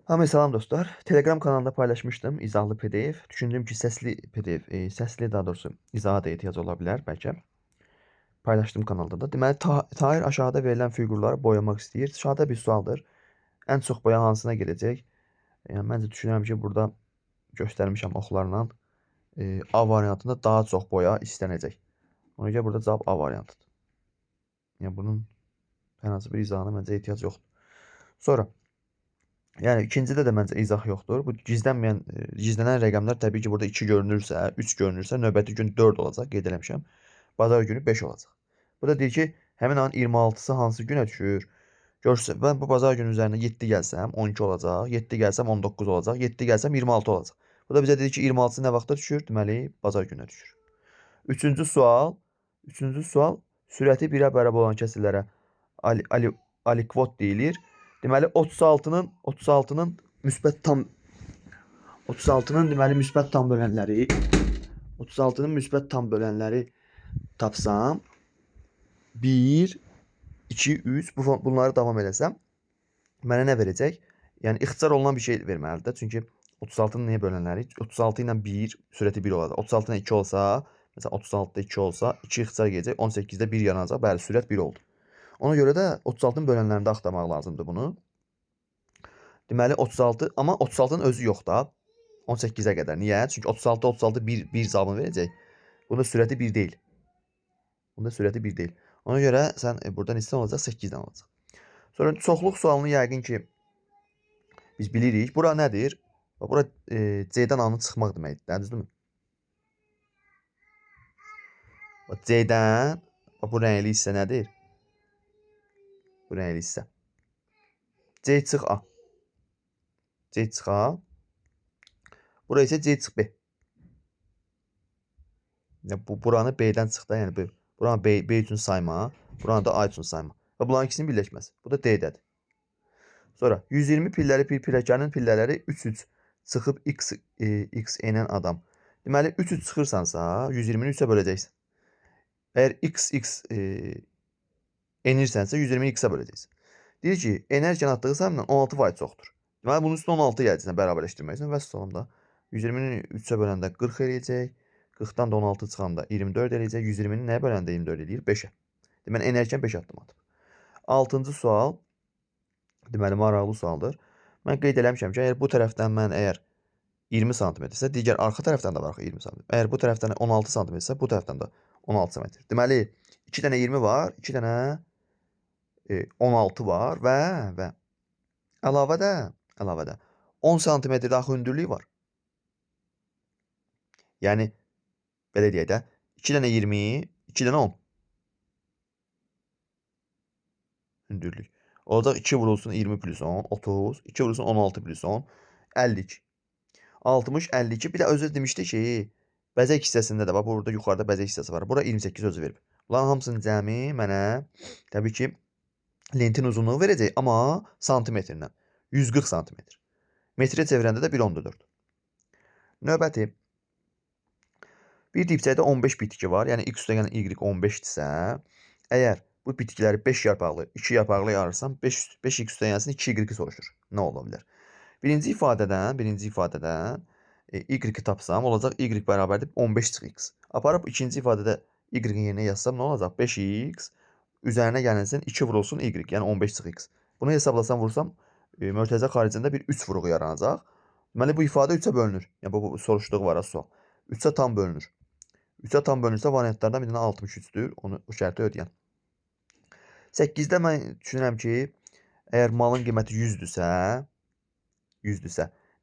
Hamıya salam dostlar. Telegram kanalında paylaşmışdım izahlı PDF. Düşündüm ki sesli PDF, sesli daha doğrusu izaha da ehtiyac ola bilər bəlkə. Paylaşdım kanalda da. Deməli, Tahir aşağıda verilən fiqurları boyamaq istəyir. Aşağıda bir sualdır. Ən çox boya hansına gedəcək? Yəni, məncə düşünürəm ki, burada göstərmişəm oxlarla. A variantında daha çox boya istənəcək. Ona görə burada cavab A variantıdır. Yəni, bunun hər hansı bir izahına məncə ehtiyac yoxdur. Sonra, yəni ikincidə də məncə izah yoxdur. Bu gizlənən rəqəmlər təbii ki, burada 2 görünürsə, 3 görünürsə, növbəti gün 4 olacaq, qeyd eləmişəm. Bazar günü 5 olacaq. Bu da deyir ki, həmin ayın 26-sı hansı günə düşür? Görürsə, mən bu bazar günü üzərinə 7 gəlsəm 12 olacaq, 7 gəlsəm 19 olacaq, 7 gəlsəm 26 olacaq. Bu da bizə deyir ki, 26-sı nə vaxtda düşür? Deməli, bazar günə düşür. Üçüncü sual, sürəti 1-ə bərabər olan kəsrlərə alikvot deyilir. Deməli 36-nın müsbət tam bölənləri 36-nın müsbət tam bölənləri tapsam 1 2 3 bunları davam eləsəm mənə nə verəcək? Yəni ixtisar olunan bir şey verməlidir. Çünki 36-nın nəyə bölənləri? 36 ilə 1 sürəti 1 olacaq. 36 ilə 2 olsa, məsələn 36-da 2 olsa, 2 ixtisar gedəcək. 18-də 1 yanacaq. Bəli, sürət 1 oldu. Ona görə də 36-nın bölənlərində axtarmaq lazımdır bunu. Deməli 36, amma 36-nın özü yox da. 18-ə qədər. Niyə? Çünki 36 1 cavabını verəcək. Bunda sürəti 1 deyil. Ona görə sən burada neçədən olacaq? 8-dən olacaq. Sonra çoxluq sualını yəqin ki biz bilirik. Bura nədir? Bura C-dən A-nın çıxmaq deməkdir. Düzdürmü? C-dən bu rəngli hissə nədir? Bu rəngli hissə. C çıx A. C çıx A. Bura isə C çıx B. Buranı B-dən çıx da, yəni buranı B üçün sayma, buranı da A üçün sayma. Və bunların ikisinin birləşməsi. Bu da D-dədir. Sonra 120 pilləri bir pilləkənin pillələri 3-3 çıxıb x enən adam. Deməli 3-3 çıxırsansa 120-ni 3-ə böləcəksən. Əgər x enirsənsə 120-ni x-ə böləcəksən. Deyir ki, enerjiyanı atdığı sayımla 16% çoxdur. Deməli bunun üstünə 16 gələcəksən bərabərləşdirməksən və sonunda 120-ni 3-ə böləndə 40 eləyəcək. 40-dan da 16 çıxanda 24 eləyəcək. 120-ni nəyə böləndə 24 eləyir? 5-ə. Deməli enerjiyan 5 addım atıb. 6-cı sual. Deməli maraqlı sualdır. Mən qeyd eləmişəm ki, əgər bu tərəfdən mən 20 sm-sə, digər arxa tərəfdən də var 20 sm. Əgər bu tərəfdən 16 sm-sə, bu tərəfdən də 16 sm. Deməli 2 dənə 20 var, 2 dənə 16 var və əlavədə 10 sm daxil hündürlüyü var. Yəni belə deyək də 2 dənə 20, 2 dənə 10 hündürlük. Olacaq 2 vurulsun 20 plus 10, 30. 2 vurulsun 16 plus 10, 52. 60, 52. Bir də özü demişdi ki, bəzək hissəsində də var. Burada yuxarıda bəzək hissəsi var. Bura 28 özü verib. Bunların hamısının cəmi mənə təbii ki, lentin uzunluğu verəcək, amma santimetrlə. 140 santimetr. Metrə çevirəndə də 1.4. Növbəti. Bir dipçəkdə 15 bitki var. Yəni x üstəgən y 15-dirsə, əgər bu bitkiləri 5 yarpaqlı, 2 yarpaqlı yarırsam 5x üstəgənsin 2y soruşur. Nə ola bilər? Birinci ifadədən y tapsam, olacaq y bərabərdir 15-x. Aparıb ikinci ifadədə y-in yerinə yazsam, nə olacaq? 5x üzərinə gələnsin 2 vurulsun y, yəni 15-x. Bunu hesablasam, vursam, mörtəzə xaricində bir 3 vuruğu yaranacaq. Deməli, bu ifadə 3-ə bölünür. Yəni, bu soruşduğu var, sual. 3-ə tam bölünür. 3-ə tam bölünürsə, variantlardan bir dənə 63-dür. Onu o şərti ödəyən. 8-də mən düşünürəm ki, əgər malın qiyməti 100-dürsə,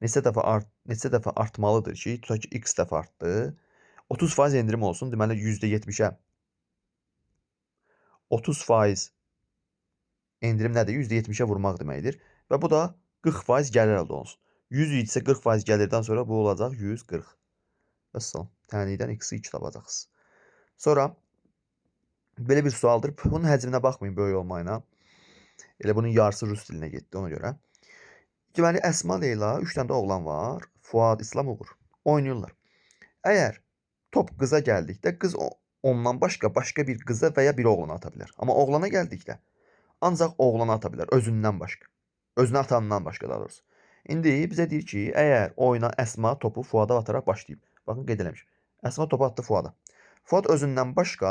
neçə dəfə artmalıdır ki, tutaq ki, x dəfə artdı. 30% endirim olsun. Deməli, %70-ə 30% endirim nədir? %70-ə vurmaq deməkdir. Və bu da 40% gəlir əldə olsun. 100 isə 40% gəlirdən sonra bu olacaq 140. Vəssalam. Tənlikdən x-i 2 tapacaqsınız. Sonra belə bir sualdır. Bunun həcminə baxmayın böyük olmayına. Elə bunun yarısı rus dilinə getdi ona görə. Deməli, Əsma Leyla 3 dənə də oğlan var. Fuad, İslam, Uğur. Oynayırlar. Əgər top qıza gəldikdə, qız ondan başqa bir qıza və ya bir oğlana ata bilər. Amma oğlana gəldikdə ancaq oğlana ata bilər, özündən başqa. Özünə atandan başqa daha doğrusu. İndi bizə deyir ki, əgər oyuna Əsma topu Fuada ataraq başlayıb. Baxın qeyd eləmişəm. Əsma topu atdı Fuada. Fuad özündən başqa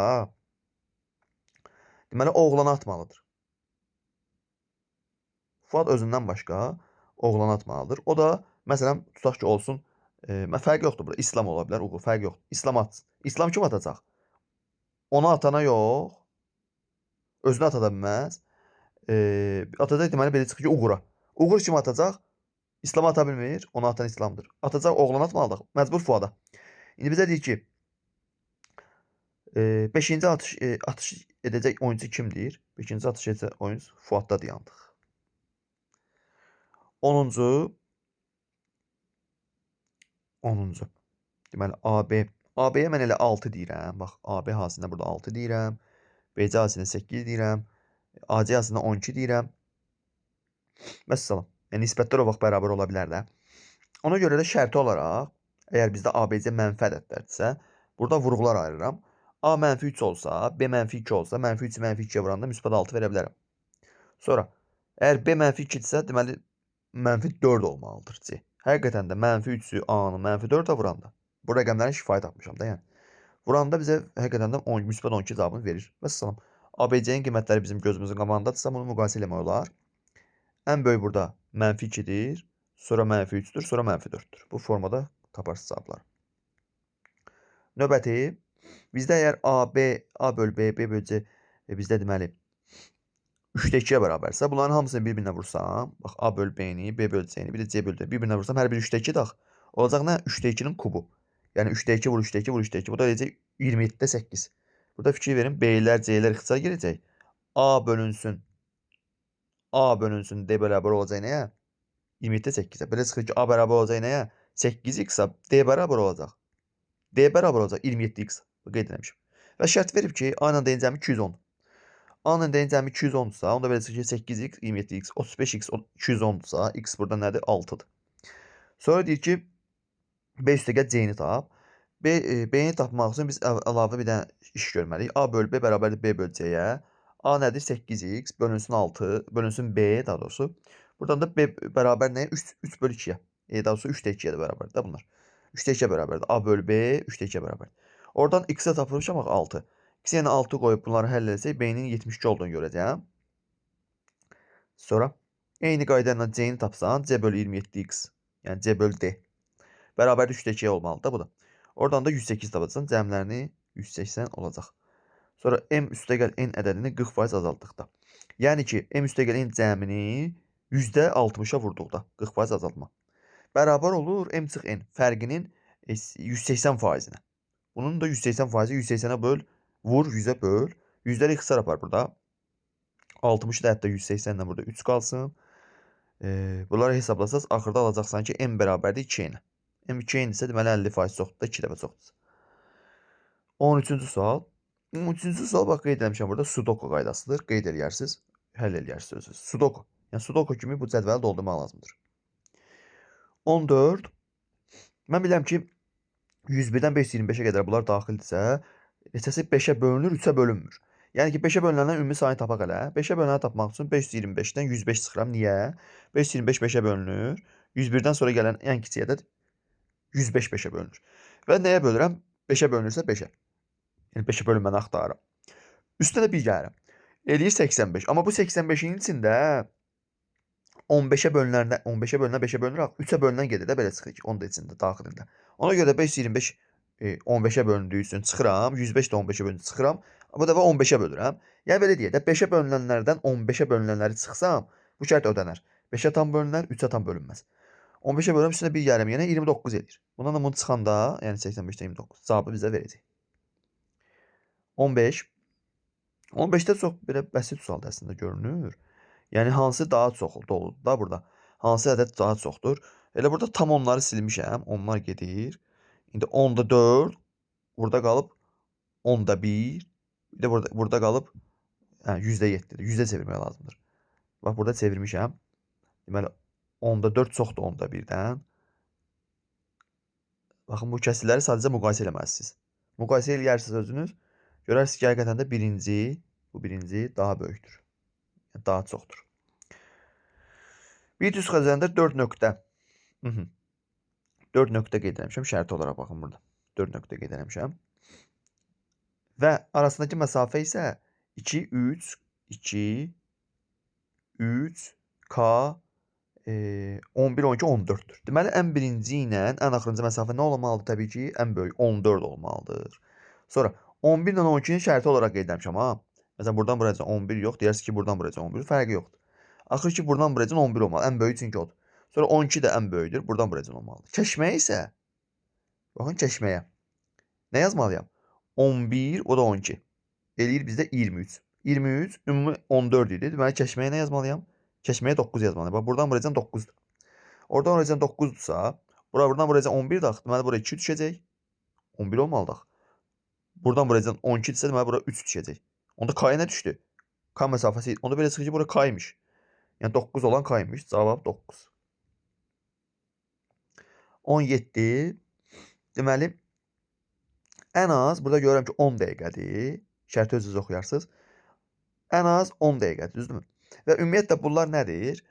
deməli oğlana atmalıdır. Fuad özündən başqa oğlana atmalıdır. O da məsələn tutaq ki olsun, fərqi yoxdur burada. İslam ola bilər, uğur fərqi yoxdur. İslam atsın. İslam kim atacaq? Ona atana yox. Özünə ata da bilməz. Atacaq deməli belə çıxır ki, Uğura. Uğur kim atacaq? İslam ata bilmir. Ona atan İslamdır. Atacaq oğlana atmalıdır. Məcbur Fuada. İndi bizə deyir ki, 5-ci atış edəcək oyuncu kimdir? 5-ci atış edəcək oyuncu Fuadda dayandıq. 10-cu deməli AB. AB-yə mən elə 6 deyirəm. Bax, AB hasında burada 6 deyirəm. BC hasında 8 deyirəm. AC hasında 12 deyirəm. Məsələn, yəni nisbətlər o vaxt bərabər ola bilər də. Ona görə də şərti olaraq, əgər bizdə ABC mənfi ədədlərdirsə, burada vurğular ayırıram. A mənfi 3 olsa, B mənfi 2 olsa, mənfi 3-ü mənfi 2-yə vuranda müsbət 6 verə bilərəm. Sonra, əgər B mənfi 2-dirsə, deməli, mənfi 4 olmalıdır C. Həqiqətən də mənfi 3-ü A-nı mənfi 4-ə vuranda, bu rəqəmlərin şifahi tapmışam da, yəni. Vuranda bizə həqiqətən də müsbət 12 cavabını verir. Vəssalam. ABC-nin qiymətləri bizim gözümüzün qabağındadırsa, bunu müqayisə eləmək olar. Ən böyük burada mənfi 2-dir, sonra mənfi 3-dür, sonra mənfi 4-dür. Bu formada taparsınız cavabları. Növbəti, bizdə əgər AB, A bölü B, B bölü C bizdə deməli 3-də 2-yə bərabərsə, bunların hamısını bir-birinə vursam, bax A bölü B-ni, B bölü C-ni, bir də C bölü D bir-birinə vursam, hər biri 3-də 2 dax. Olacaq nə? 3-də 2-nin kubu. Yəni 3-də 2 vur 3-də 2 vur 3-də 2. Bu da deyəcək 27-də 8. Burada fikir verin, B-lər, C-lər ixtisar girəcək. A bölünsün D bərabər olacaq nəyə? 27-də 8-ə. Belə çıxır ki, A bərabər olacaq nəyə? 8x-a, D bərabər olacaq. D bərabər olacaq 27x. Qeyd etmişəm. Və şərt verib ki, A ilə D-nin cəmi 210. A ilə D-nin cəmi 210-dursa, onda belə çıxır ki, 8x, 27x, 35x, 210-dursa, x burada nədir? 6-dır. Sonra deyir ki, B üstəgəl C-ni tap. B-ni tapmaq üçün biz əlavə bir dənə iş görməliyik. A bölü B bərabərdir B bölü C-yə. A nədir? 8x bölünsün 6, bölünsün B daha doğrusu. Buradan da B bərabər nəyə? 3 bölü 2-yə. Daha doğrusu 3-də 2-yə də bərabərdir də bunlar. 3-də 2-yə bərabərdir. A bölü B 3-də 2-yə bərabərdir. Oradan x-ə tapılmışam bax 6. X yəni 6 qoyub bunları həll etsək, B-nin 72 olduğunu görəcəyəm. Sonra eyni qayda ilə C-ni tapsan, C bölü 27x, yəni C bölü D bərabərdir 3-də 2-yə olmalıdır da bu da. Oradan da 108 tapacaqsan, cəmlərini 180 olacaq. Sonra M üstəgəl N ədədini 40% azaltdıqda. Yəni ki, M üstəgəl N cəmini %60-a vurduqda 40% azaltma. Bərabər olur M çıx N fərqinin 180%-nə. Bunun da 180%-i 180-ə böl, vur 100-ə böl. Yüzləri ixtisar apar burada. 60-ı da hətta 180 ilə burada 3 qalsın. Bunları hesablasaz, axırda alacaqsan ki, M bərabərdir 2-nə. M 2-sə deməli 50% çoxdur da 2 dəfə çoxdur. 13-cü sual. 13-cü sual bax qeyd etmişəm burada Sudoku qaydasıdır. Qeyd eləyərsiniz, həll eləyərsiniz özünüz. Sudoku. Yəni Sudoku kimi bu cədvəli doldurmaq lazımdır. 14. Mən bilirəm ki, 101-dən 525-ə qədər bunlar daxildirsə, neçəsi 5-ə bölünür, 3-ə bölünmür. Yəni ki, 5-ə bölünəndən ümumi sayını tapaq hələ. 5-ə bölünəni tapmaq üçün 525-dən 105 çıxıram. Niyə? 525 5-ə bölünür. 101-dən sonra gələn ən kiçik ədəd 105 5-ə bölünür. Və nəyə bölürəm? 5-ə bölünürsə 5-ə. Yəni 5-ə bölünməni axtarıram. Üstünə də 1 gəlirəm. Eləyir 85. Amma bu 85-in içində 15-ə bölünəndə 15-ə bölünə 5-ə bölünür, 3-ə bölünən gedir də belə çıxır ki, onun da içində, daxilində. Ona görə də 525 15-ə bölündüyü üçün çıxıram, 105 də 15-ə bölündüyü çıxıram. Bu dəfə 15-ə bölürəm. Yəni belə deyək də 5-ə bölünənlərdən 15-ə bölünənləri çıxsam, bu şərt ödənər. 5-ə tam bölünər, 3-ə tam bölünməz. 15-ə bölürəm, üstünə 1 gəlirəm, yəni 29 edir. Bundan da bunu çıxanda, yəni 85-də 29 cavabı bizə verəcək. 15. 15-də çox belə bəsit sualda əslində görünür. Yəni hansı daha çox doludur da burada? Hansı ədəd daha çoxdur? Elə burada tam onları silmişəm. Onlar gedir. İndi 10-da 4, burada qalıb 10-da 1, bir də burada qalıb 100-də 7-dir. 100-də çevirmək lazımdır. Bax burada çevirmişəm. Deməli 10-da 4 çoxdur 10-da 1-dən. Baxın bu kəsrləri sadəcə müqayisə eləməlisiniz. Müqayisə eləyərsiniz özünüz. Görərsiniz ki, həqiqətən də bu birinci daha böyükdür. Yəni daha çoxdur. Bir düz xətt üzərində 4 nöqtə. 4 nöqtə qeyd etmişəm. Şərti olaraq baxın burada. 4 nöqtə qeyd etmişəm. Və arasındakı məsafə isə 2, 3, 2, 3, K, 11, 12, 14'dür. Deməli, ən birinci ilə ən axırıncı məsafə nə olmalıdır? Təbii ki, ən böyük 14 olmalıdır. Sonra 11 ilə 12-ni şərti olaraq qeyd etmişəm, ha. Məsələn, buradan buraya 11 yox, deyərsiniz ki, buradan buraya 11, fərqi yoxdur. Axır ki, buradan buraya 11 olmalı, ən böyük çünki odur. Sonra 12 də ən böyükdür, buradan buraya olmalıdır. Kəşməyə isə, baxın kəşməyə. Nə yazmalıyam? 11, o da 12. Eləyir bizdə 23. 23, ümumi 14 idi. Deməli, kəşməyə nə yazmalıyam? Kəşməyə 9 yazmalıyam. Bax, buradan buraya 9'dur. Oradan oraya 9'dursa, buradan buraya 11 dax. Deməli, buraya 2 düşəcək. 11 olmalıdır. Buradan buraya 12 ise deməli, buraya 3 düşəcək. Onda K'ya nə düşdü? K məsafəsi. Onda belə çıxır ki, bura K'ymış. Yəni 9 olan K'ymış. Cavab 9. 17. Deməli, ən az, burada görürəm ki, 10 dəqiqədir. Şərti özünüz oxuyarsınız. Ən az 10 dəqiqədir, düzdürmü? Və ümumiyyətlə bunlar nədir?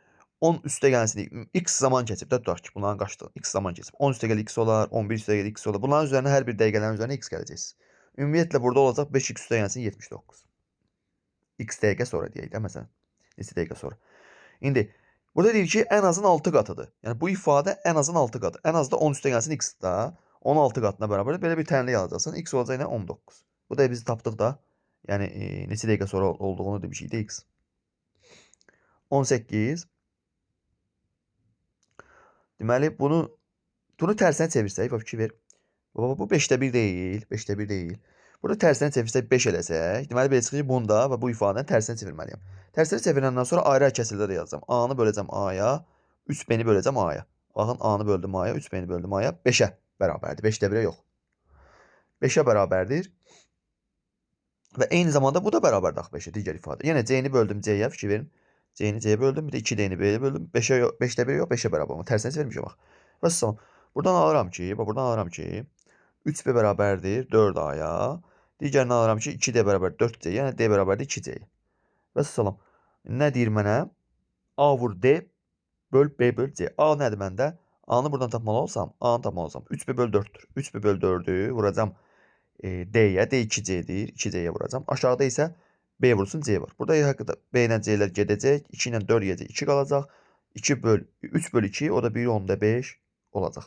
10 üstə gəlsin, x zaman keçib də tutaq ki, bunların qaçdı. X zaman keçib. 10 üstə gəl x olar, 11 üstə gəl x olar. Bunların üzərinə hər bir dəqiqələrin üzərinə x gələcəksiniz. Ümumiyyətlə burada olacaq 5x üstə gəlsin 79. X dəqiqə sonra deyək də məsələn. Neçə dəqiqə sonra. İndi burada deyir ki, ən azın 6 qatıdır. Yəni bu ifadə ən azın 6 qatı. Ən az da 10 üstə gəlsin x da 16 qatına bərabər belə bir tənlik alacaqsan. X olacaq nə 19. Bu da biz tapdıq da. Yəni neçə dəqiqə sonra olduğunu demişik də x. 18. Deməli bunu tərsinə çevirsək, bax fikir ver. Bu 5'te 1 deyil, 5'te 1 deyil. Burada tərsinə çevirsək 5 eləsək, deməli belə çıxır ki, bunu da və bu ifadəni tərsinə çevirməliyəm. Tərsinə çevirəndən sonra ayrı kəsildə də yazacağam. A-nı böləcəm A-ya, 3B-ni böləcəm A-ya. Baxın, A-nı böldüm A-ya, 3B-ni böldüm A-ya, 5'ə bərabərdir. 5'te 1'ə yox. 5'ə bərabərdir. Və eyni zamanda bu da bərabərdir axı 5'ə, digər ifadə. Yəni C-ni böldüm C-yə, fikir verin. C-ni C-yə böldüm, bir də 2D-ni B-yə böldüm. 5'ə 1'ə yox, 5'ə bərabər. Tərsinə çevirmişəm bax. Və son. Buradan alıram ki, 3B bərabərdir 4A-ya. Digərini alıram ki, 2D bərabər 4C, yəni D bərabərdir 2C. Və salam. Nə deyir mənə? A vur D böl B böl C. A nədir məndə? A-nı buradan tapmalı olsam, A-nı tapmalı olsam. 3B böl 4'dür. 3B böl 4'ü vuracam D-yə. D 2C-dir. 2C-yə vuracam. Aşağıda isə B vursun C var. Burada haqqında B ilə C-lər gedəcək. 2 ilə 4 yeyəcək. 2 qalacaq. 3 böl 2, o da 1, 10'da 5 olacaq.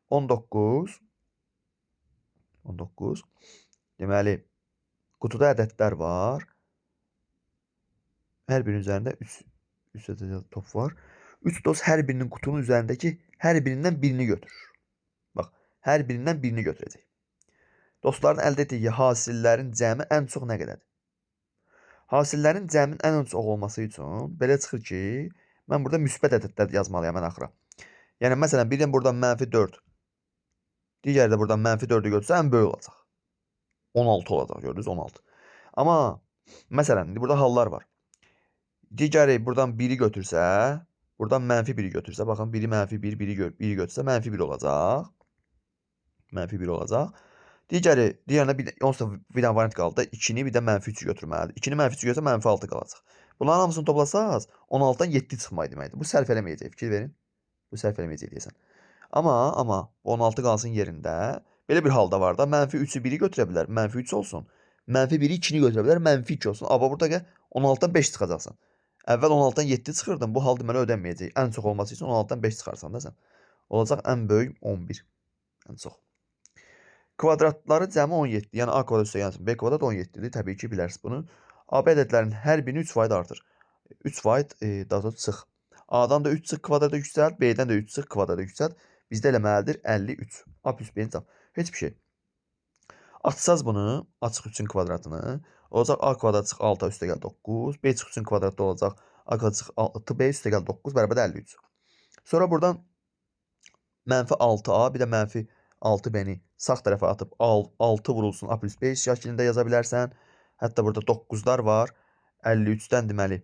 19. Deməli, qutuda ədədlər var. Hər birinin üzərində 3 ədəd top var. 3 dost hər birinin qutunun üzərindəki hər birindən birini götürür. Bax, hər birindən birini götürəcək. Dostların əldə etdiyi hasillərin cəmi ən çox nə qədərdir? Hasillərin cəmin ən çox olması üçün belə çıxır ki, mən burada müsbət ədədlər yazmalıyam ən axıra. Yəni, məsələn, birdən buradan -4, digəri də buradan -4'ü götürsə, ən böyük olacaq. 16 olacaq, gördünüz, 16. Amma, məsələn, burada hallar var. Digəri buradan 1'i götürsə, buradan -1'i götürsə, baxın, biri -1, biri götürsə, -1 olacaq. -1 olacaq. Digərinə bir dənə variant qaldı. 2'ni bir də -3'ü götürməlidir. 2'ni -3'ü götürsə, -6 qalacaq. Bunların hamısını toplasaz, 16'dan 7 çıxmayı deməkdir. Bu sərf eləməyəcək, fikir verin. Bu sərf eləməyəcək deyəsən. Amma 16 qalsın yerində. Belə bir halda var da, -3'ü 1'i götürə bilər, -3 olsun. -1'i 2'ni götürə bilər, -2 olsun. Amma burada gəl, 16'dan 5 çıxacaqsan. Əvvəl 16'dan 7 çıxırdın, bu hal deməli ödənməyəcək. Ən çox olması üçün 16'dan 5 çıxarsan da sən. Olacaq ən böyük 11. Ən çox. Kvadratları cəmi 17. Yəni A kvadrat üstə gəlsin, B kvadrat 17'dir. Təbii ki, bilərsiniz bunu. AB ədədlərinin hər birini 3% artır. 3% daha çıx. A-dan da 3 çıx kvadrata yüksəlt, B-dən də 3 çıx kvadrata yüksəlt. Bizdə eləməlidir 53. A plus B-ni tap. Heç bir şey. Açsaz bunu, açıq 3'ün kvadratını. Olacaq A kvadrat çıx 6 üstə gəl 9. B çıx 3'ün kvadratda olacaq A kvadrat çıx 6 B üstə gəl 9 bərabər 53. Sonra buradan -6A bir də -6 B-ni sağ tərəfə atıb 6 vurulsun A plus B şəklində yaza bilərsən. Hətta burada 9'lar var. 53'dən deməli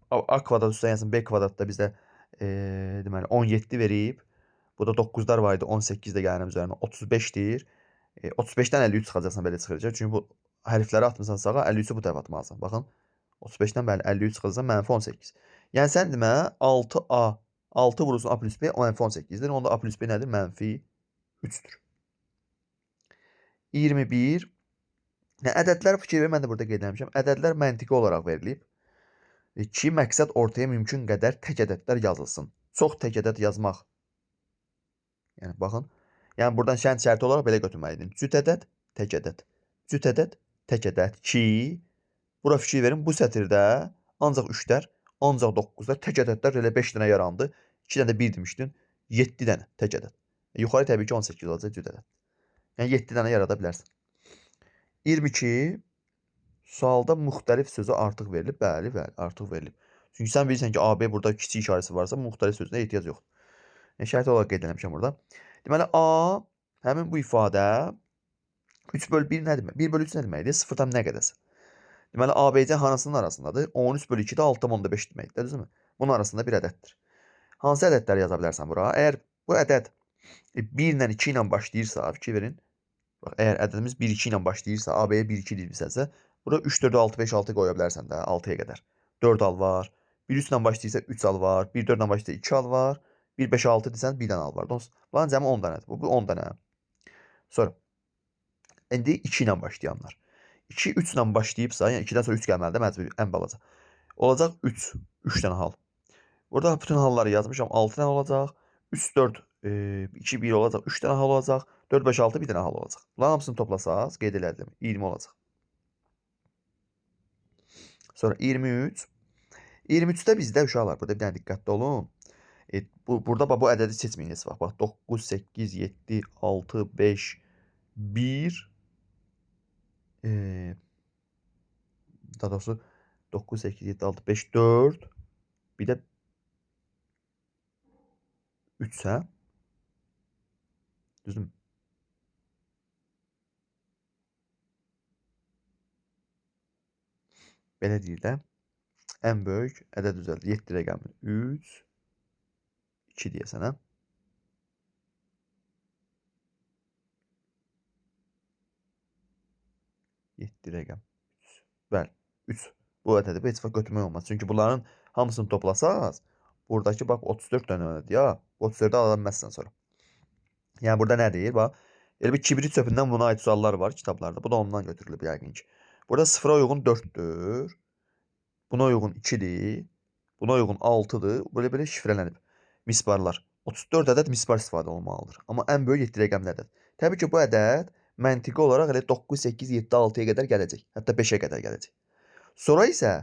A kvadrat üstə gəlsin B kvadratda bizdə deməli 17 verib. Burada 9'lar var idi. 18 də gəlirəm üzərinə 35'dir. 35'dən 53 çıxacaqsan belə çıxacaq. Çünki bu hərfləri atmısan sağa, 53'ü bu tərəfə atmalısan. Baxın. 35-dən bəli 53 çıxırsa -18. Yəni sən demə 6A 6 vurulsun A plus B -18-dir. Onda A plus B nədir? -3-dür. 21. Ədədlər fikir ver, mən də burada qeyd etmişəm. Ədədlər məntiqi olaraq verilib. Ki, məqsəd ortaya mümkün qədər tək ədədlər yazılsın. Çox tək ədəd yazmaq. Yəni baxın. Yəni buradan şərt olaraq belə götürməliydin. Cüt ədəd, tək ədəd. Cüt ədəd, tək ədəd. Ki, bura fikir verin, bu sətirdə ancaq 3-lər, ancaq 9-lar, tək ədədlər elə 5 dənə yarandı. 2 dənə də 1 demişdin. 7 dənə tək ədəd. Yuxarı təbii ki 18 olacaq cüt ədəd. Yəni 7 dənə yarada bilərsən. 22. Sualda müxtəlif sözü artıq verilib. Bəli, artıq verilib. Çünki sən bilirsən ki, AB burada kiçik işarəsi varsa, müxtəlif sözünə ehtiyac yoxdur. Yəni şərt olaraq qeyd etmişəm burada. Deməli, A həmin bu ifadə 3/1 nə demək? 1/3 nə deməkdir? 0-dan nə qədərsə. Deməli, ABC hanısının arasındadır? 13/2 də 6/5 deməkdir, düzdürmü? Bunun arasında bir ədəddir. Hansı ədədləri yaza bilərsən bura? Əgər bu ədəd 1 ilə 2 ilə başlayırsa, fikir verin. Bax, əgər ədədimiz 1-2 ilə başlayırsa, AB-yə 1-2 deyilsənsə, bura 3, 4, 6, 5, 6 qoya bilərsən də 6-ya qədər. 4 al var. 1-3 ilə başlayırsa 3 al var. 1-4 ilə başlayırsa 2 al var. 1-5, 6 desən 1 dənə al var. Bunların cəmi 10 dənədir. Bu 10 dənə. Sonra indi 2 ilə başlayanlar. 2 3 ilə başlayıbsa, yəni 2-dən sonra 3 gəlməlidir, məcburi ən balaca. Olacaq 3 dənə hal. Burada bütün halları yazmışam. 6 dənə olacaq. 3 4 2 1 olacaq. 3 dənə hal olacaq. 4 5 6 bir dənə hal olacaq. Bunların hamısını toplasaq, qeyd elədim. 20 olacaq. Sonra 23. 23-də bizdə uşaqlar, burada bir dənə diqqətli olun. Burada bu ədədi seçməyiniz. Bax 9 8 7 6 5 1 daha doğrusu 9 8 7 6 5 4 bir də 3 hə? Düzdürmü? Belə deyir də. Ən böyük ədəd düzəldir. 7 rəqəmi 3 2 deyəsən hə? 7 rəqəm. Bəli, 3. Bu ədədi heç vaxt götürmək olmaz. Çünki bunların hamısını toplasaq, buradakı bax 34 dənədir ya. 34-ü ala bilməzsən sonra. Yəni burada nə deyir? Bax, elə bir kibrit çöpündən buna aid suallar var kitablarda. Bu da ondan götürülüb yəqin ki. Burada 0-a uyğun 4-dür. Buna uyğun 2-dir. Buna uyğun 6-dır. Belə şifrələnib. Misbarlar. 34 ədəd misbar istifadə olmalıdır. Amma ən böyük 7 rəqəmli ədəd. Təbii ki, bu ədəd məntiqi olaraq elə 9, 8, 7, 6-ya qədər gələcək. Hətta 5-ə qədər gələcək. Sonra isə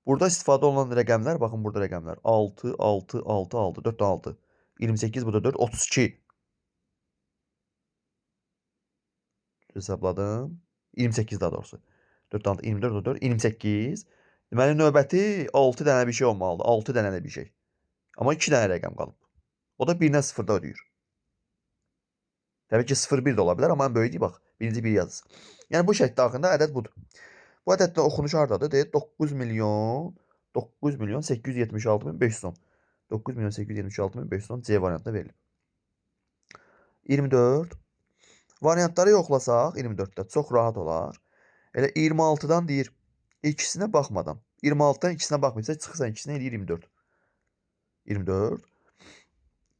burada istifadə olunan rəqəmlər, baxın burada rəqəmlər 6, 6, 6, 6, 4, 6, 28, bu da 4, 32. Hesabladım. 28 daha doğrusu. 4, 6, 24, 4, 28. Deməli, növbəti 6 dənə bir şey olmalıdır. 6 dənə bir şey. Amma 2 dənə rəqəm qalıb. O da 1-dən 0-da ödəyir. Təbii ki, 0-1 də ola bilər, amma ən böyüdür, bax. Birinci 1 yazırsın. Yəni, bu şəkil daxilində ədəd budur. Bu ədəddə oxunuş haradadır? Deyir, 9 milyon 876 min 510. 9 milyon 876 min 510 C variantında verilib. 24. Variantları yoxlasaq 24-də çox rahat olar. Elə 26-dan deyir, ikisinə baxmadan. 26-dan ikisinə baxmayıbsa, çıxırsan ikisinə eləyir 24. 24.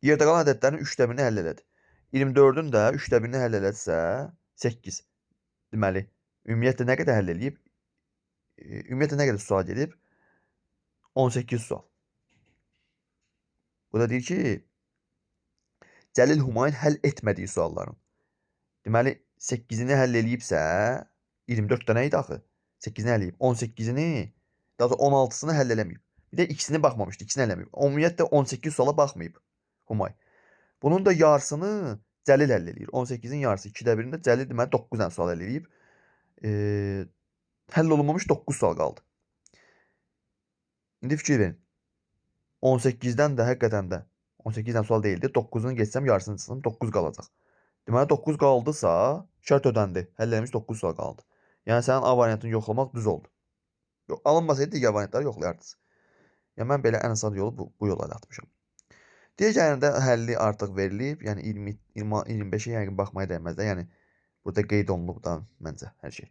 Yerdə qalan ədədlərin 3də birini həll elədi. 24-ün də 3də birini həll elədirsə 8. Deməli, ümumiyyətlə nə qədər həll eləyib? Ümumiyyətlə nə qədər sual gedib? 18 sual. Bu da deyir ki, Cəlil Humayun həll etmədiyi sualların. Deməli, 8-ini həll eləyibsə, 24 dənə idi axı. 8-ini həll eləyib. 18-ini, daha da 16-sını həll eləməyib. Bir də ikisini baxmamışdı, ikisini həll eləməyib. Ümumiyyətlə 18 suala baxmayıb Humay. Bunun da yarısını Cəlil həll eləyir. 18-in yarısı 2də birində Cəlil deməli 9 dənə sual eləyib. Həll olunmamış 9 sual qaldı. İndi fikir verin. 18-dən də həqiqətən də 18-dən sual deyildi. 9-unu geçsəm yarısını çıxsın 9 qalacaq. Deməli 9 qaldısa şərt ödəndi. Həll etmiş 9 sual qaldı. Yəni sənin A variantını yoxlamaq düz oldu. Yox, alınmasaydı digər variantları yoxlayardınız. Yəni mən belə ən asan yolu bu yola atmışam. Digərlərində həlli artıq verilib. Yəni 20-25-ə yəni baxmaya dəyməz də. Yəni burada qeyd olunub da məncə hər şey.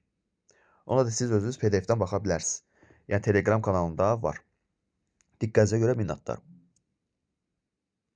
Ona da siz özünüz PDF-dən baxa bilərsiniz. Yəni Telegram kanalında var. Diqqətinizə görə minnətdaram.